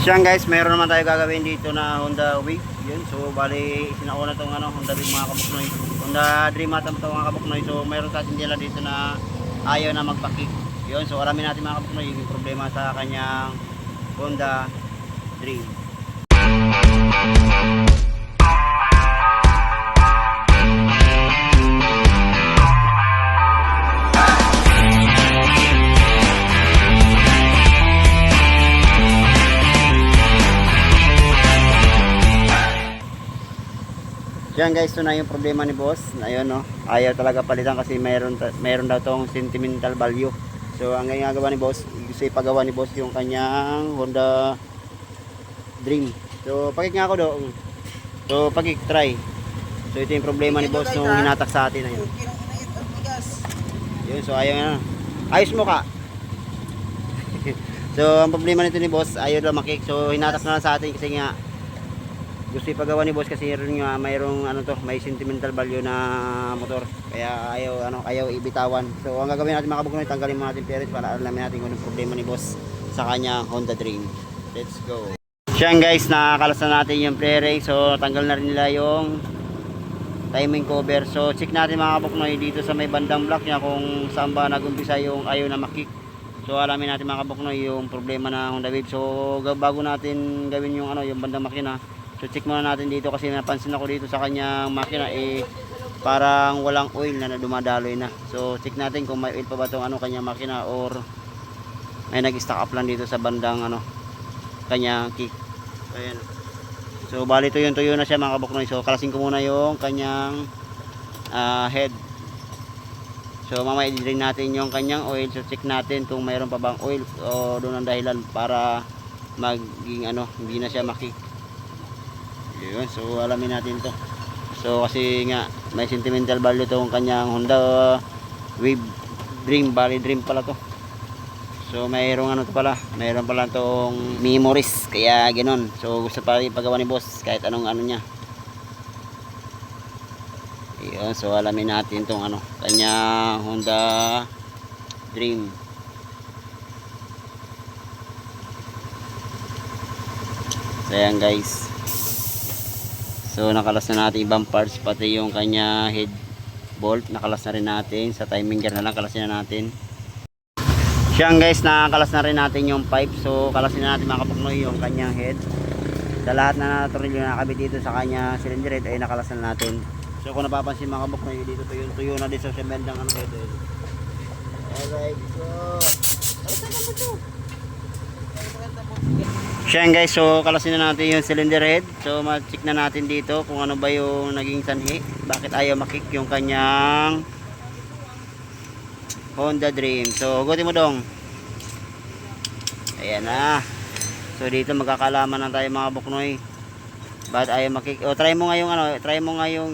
Siyan guys, meron naman tayo gagawin dito na Honda Wave. Yun, so bali sinauna tong Honda Wave mga kabuknoy. Honda Dream Atom to mga kabuknoy. So meron sa atin dito na ayaw na magpakik. Yun, so alamin natin mga kabuknoy yung problema sa kanyang Honda Dream. Yan guys, ito na yung problema ni boss. Ayun no, ayaw talaga palitan kasi mayroon daw tong sentimental value. So ang ginagawa ni boss, gusto ipagawa ni boss yung kanyang Honda Dream. So pakik nga ako do. So pakik try. So ito yung problema ni boss nung hinatak sa atin na yun. Yun, so ayaw na. Ayos mo ka. So ang problema nito ni boss, ayaw daw makik. So hinatak na lang sa atin kasi nga gusto ipagawa ni boss kasi mayroong may sentimental value na motor, kaya ayaw ibitawan. So ang gagawin natin mga kabuknoy, tanggalin mo natin peres para alamin natin kung anong problema ni boss sa kanya Honda Dream. Let's go. Siyan guys, nakakalas na natin yung pre-ring. So tanggal na rin nila yung timing cover. So check natin mga kabuknoy dito sa may bandang block niya kung saan ba nagumpisa yung ayaw na makik. So alamin natin mga kabuknoy yung problema na Honda Wave. So bago natin gawin yung yung bandang makina, so check muna natin dito kasi napansin ako dito sa kanyang makina parang walang oil na dumadaloy na. So check natin kung may oil pa ba tong kanyang makina or may nag-stock up lang dito sa bandang kanyang kick. Ayan. So bali tuyo na siya mga kabuknoy. So kalasin ko muna yung kanyang head. So mamaya i-drain natin yung kanyang oil. So check natin kung mayroon pa bang oil o doon ang dahilan para maging hindi na siya makik. Yun, so alamin natin to. So kasi nga may sentimental value tong kanyang Honda Wave Dream, bali Dream pala to. So mayroong mayroon pala tong memories, kaya ganoon. So gusto pa ipagawa ni boss kahit anong niya. Yun, so alamin natin tong kanyang Honda Dream. So ayan guys, so nakalas na natin ibang parts, pati yung kanya head bolt nakalas na rin natin. Sa timing gear na lang kalasin na natin. Siyan guys, nakakalas na rin natin yung pipe. So kalasin na natin mga kabuknoy yung kanyang head. Sa lahat na tornilyo na nakabit dito sa kanya cylinder head ay nakalas na natin. So kung napapansin mga kabuknoy, dito tuyo na dito sa bendang head. Alright, so siyan guys, so kalasin na natin yung cylinder head. So ma-check na natin dito kung ano ba yung naging sanhi, bakit ayaw makik yung kanyang Honda Dream. So hugutin mo dong. Ayan na. So dito magkakalaman na tayo mga buknoy, bakit ayaw makik. O try mo nga yung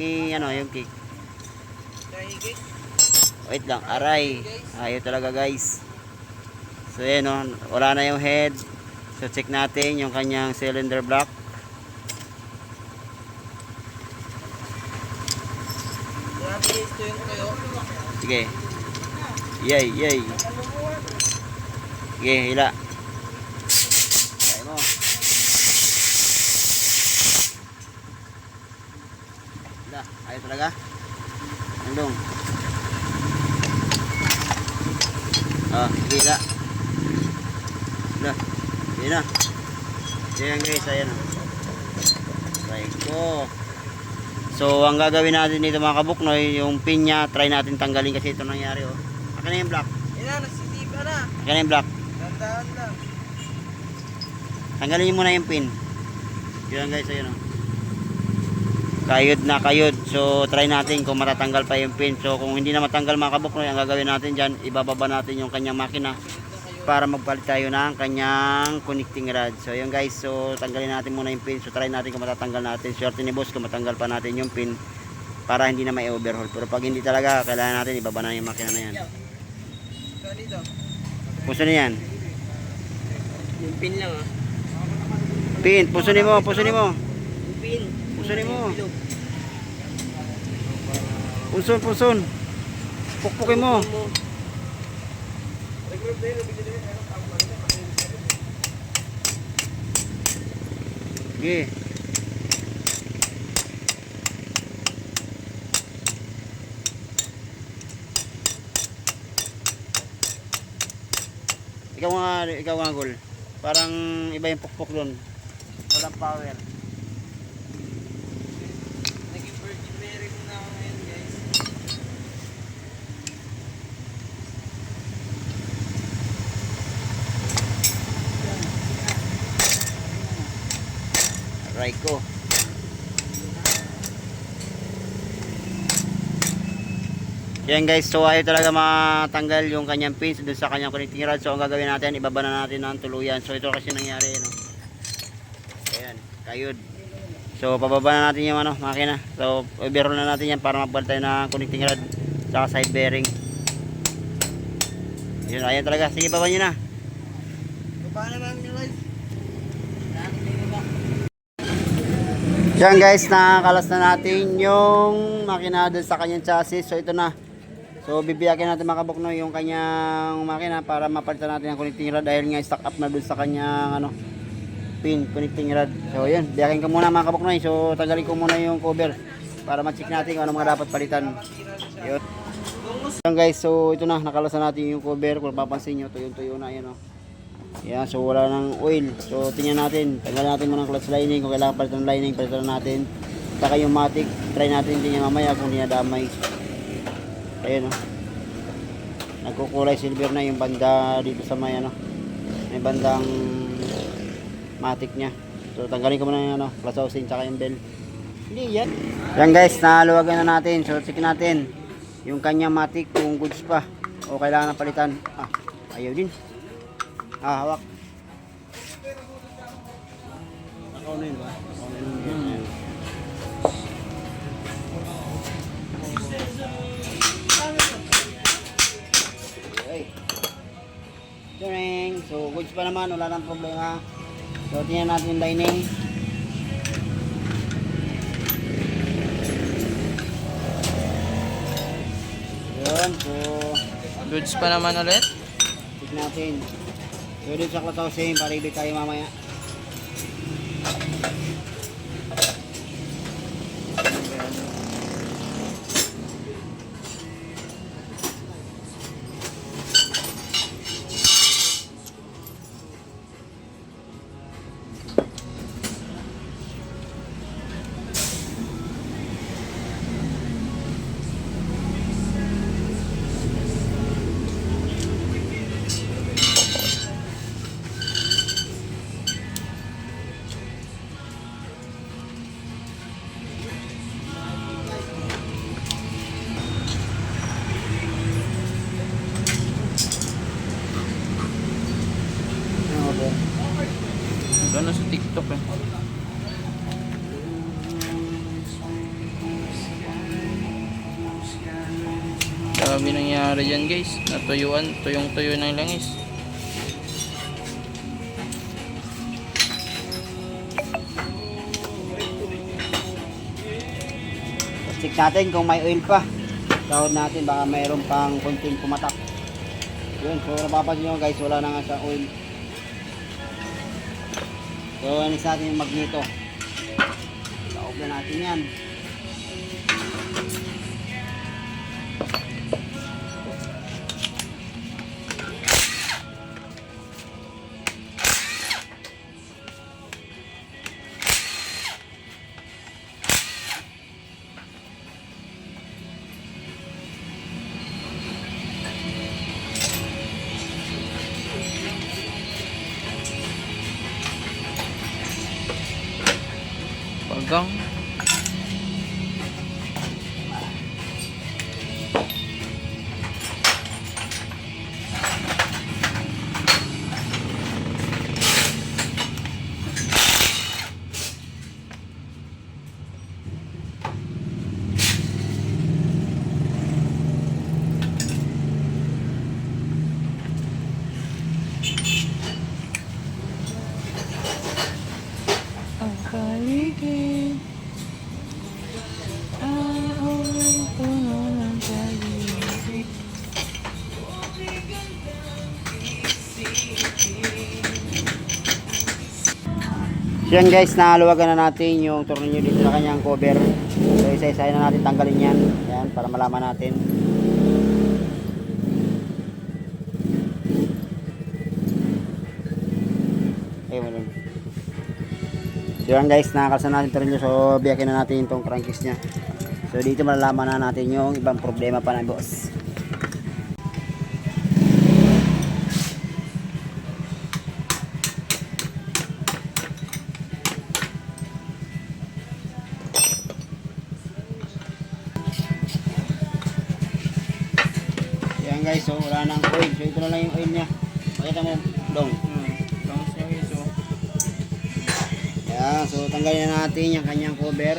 yung kick. Wait lang, aray. Ayaw talaga guys. So ayan wala na yung head. So check natin yung kanyang cylinder block. Sige. Yay. Sige, hila. Try mo. Hila, ayaw talaga. Andong. Sige, hila. Hila. Ayan na. Ayan guys, ayan na. Try ko. So ang gagawin natin dito mga kabuknoy, yung pin nya try natin tanggalin kasi ito nangyari Akin na yung block. Ayan na, nagsisipa na. Akin na yung block. Tandaan lang. Tanggalin nyo muna yung pin. Ayan guys, ayan Kayod na kayod. So try natin kung matatanggal pa yung pin. So kung hindi na matanggal mga kabuknoy, ang gagawin natin dyan, ibababa natin yung kanyang makina para magpalit tayo ng kanyang connecting rod. So yun guys, so tanggalin natin muna yung pin. So try natin kung matatanggal natin. Swerte ni boss kung matanggal pa natin yung pin para hindi na may overhaul. Pero pag hindi talaga, kailangan natin ibaba na yung makina na yan. Puso na yan. Yung pin lang Pin, pusunin mo. Yung pin. Pusunin mo. Pusun. Pukpukin mo. Sige. Ikaw nga, Gol. Parang iba yung pukpok doon. Walang power. Naging virgin Mary muna ako ngayon, guys. Right ko. Yan guys, so ayaw talaga matanggal yung kanyang pins dun sa kanyang connecting rod. So ang gagawin natin, ibaba na natin ng tuluyan. So ito kasi nangyari, no? Ayan, kayod. So pababa na natin yung makina. So overhaul na natin yan para mapal tayo ng connecting rod saka side bearing. Yun, ayan talaga. Sige, baba nyo na. Baba na lang yung lights. Yan guys, nakakalas na natin yung makina dun sa kanyang chassis. So ito na. So bibiyakin natin mga kabuknoy yung kanyang makina para mapalitan natin ang connecting rod dahil nga stock up na dun sa kanyang pin connecting rod. So yun, biyakin ko muna mga kabuknoy. So tagalin ko muna yung cover para ma-check natin kung ano mga dapat palitan. Yun. Yan guys, so ito na, nakalas na natin yung cover. Kung papansin nyo, tuyo na yan. Yan, so wala ng oil. So tingnan natin, tanggalin natin muna ang clutch lining. Kung kailangan palitan ng lining, palitan natin. Saka yung matic, try natin tingnan mamaya kung hindi na damay. Ayun, nagkukulay silver na yung banda dito sa may may bandang matic nya. So tanggalin ko muna yung clutch housing saka yung bell. Hindi yan. Yan guys, naluwagan na natin. So check natin yung kanyang matic kung goods pa o kailangan na palitan. Ayaw din. Hawak. Nakaw na yun ba? Turing. So goods pa naman, wala nang problema. So tingnan natin yung lining. Yun, so Goods pa naman ulit. check natin. So dito sa clutch housing, paribig tayo mamaya. Gano'n sa TikTok eh. Dami nangyari dyan guys. Natuyuan, tuyong-tuyo ng langis. Check natin kung may oil pa. Sahod natin, baka mayroon pang konting pumatak. Yun, so napapansin nyo guys, wala na nga sa oil. So anis natin yung magneto. Saob na natin yan. Pagang. Ang paligid ay puno ng paligid. So yan guys, naluwagan na natin yung tornilyo dito na kanyang cover. So isa-isa na natin tanggalin yan. Yan, para malaman natin. Ayun. So yan guys, nakakalsan natin tornilyo. So biyakin na natin itong crankcase nya. So dito malalaman na natin yung ibang problema pa na boss. Yan guys, so wala nang oil. So ito na lang yung oil nya. Pakita mo dong. Bangus niya guys, oh. Yan, so tanggalin na natin yung kanyang cover.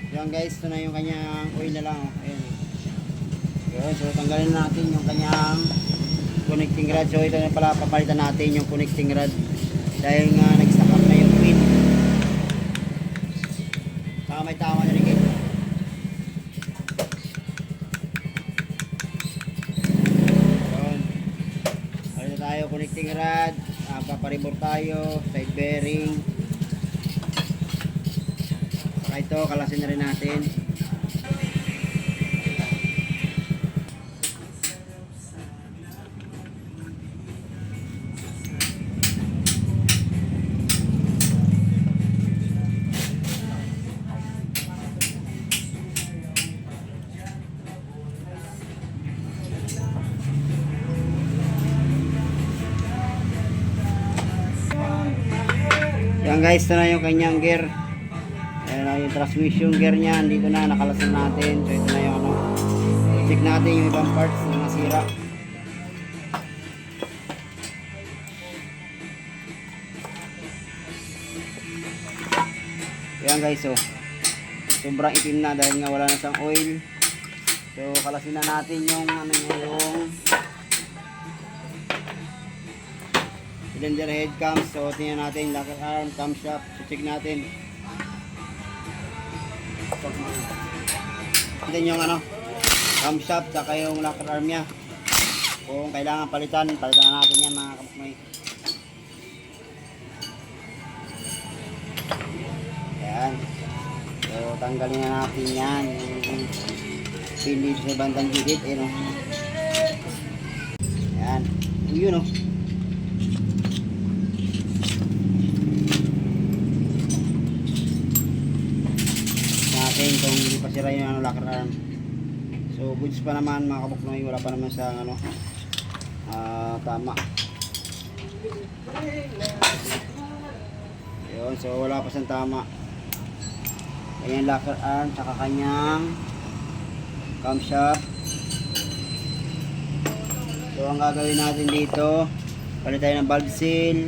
Yan guys, ito na yung kanyang oil na lang. Oh. Ayan. Yun, so tanggalin na natin yung kanyang connecting rod. So ito na pala, papalitan natin yung connecting rod. Dahil nga nag-stack up na yung pin. Saka may tama na rin kayo. Yun. Palitan tayo connecting rod. Paparibor tayo. Side bearing. Saka ito, kalasin na rin natin. Yan guys, ito na yung kanyang gear. Ayan na yung transmission gear niya. Dito na, nakalasan natin. So ito na yung ano. Check natin yung ibang parts na nasira. Yan guys, so sobrang itim na dahil nga wala na siyang oil. So kalasin na natin yung ano niya, yung cylinder head cams. So tingnan natin locker arm, camshaft. So check natin. Natin yung ano, camshaft saka yung locker arm niya. Kung kailangan palitan na natin yan mga kapaknoy. Yan. So tanggalin na natin yan. Yung pin dito sa bandang gilid. Ayan o. Yan. Yun o. Natin kung hindi pa sira yung ano, locker arm. So goods pa naman mga kabuknoy, wala pa naman sa ano, tama. Yun, so wala pa siyang tama. Kanyang locker arm, saka kanyang camshaft. So ang gagawin natin dito, palit tayo ng valve seal,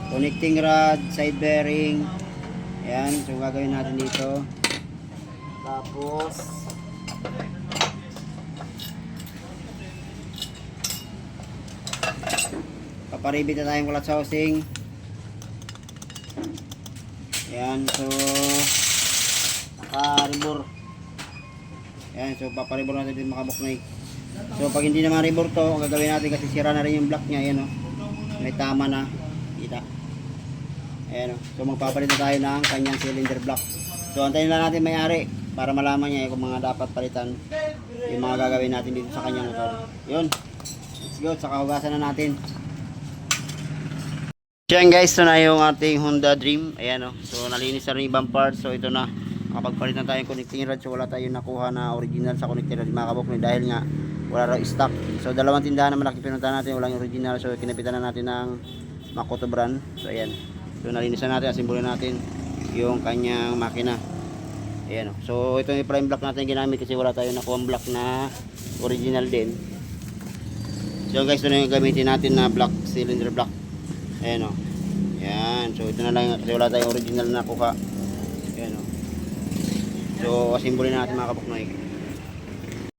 connecting rod, side bearing. Ayan, so gagawin natin dito. Tapos paparibit na tayong clutch housing. Ayan, so naka-ribor. Ayan, so paparibor natin din makabuknoy. So pag hindi naman ribor to, ang gagawin natin kasi sira na rin yung block niya. Ayan o, may tama na. Kita. Ayan o, so magpapalit na tayo ng kanyang cylinder block. So antayin lang natin may-ari para malaman niya kung mga dapat palitan yung mga gagawin natin dito sa kanyang motor. Yun, let's go, saka hugasan na natin. Yan guys, ito na yung ating Honda Dream. Ayan o, so nalinis na rin ibang parts. So ito na, nakapagpalit na tayong connecting rod. So wala tayong nakuha na original sa connecting rod mga kabuknoy dahil nga wala raw stock. So dalawang tindahan na malaki pinuntahan natin, walang original. So kinapitan na natin ng Makoto brand. So ayan, so nalinis na natin, asimbolin natin yung kanyang makina. Ayan o, so ito yung prime block natin ginamit kasi wala tayong nakuha block na original din. So guys, ito na yung gamitin natin na block, cylinder block. Ayan o, ayan, so ito na lang kasi wala tayong original na nakuha. Ayan o, so asimbolin natin mga kabuknoy.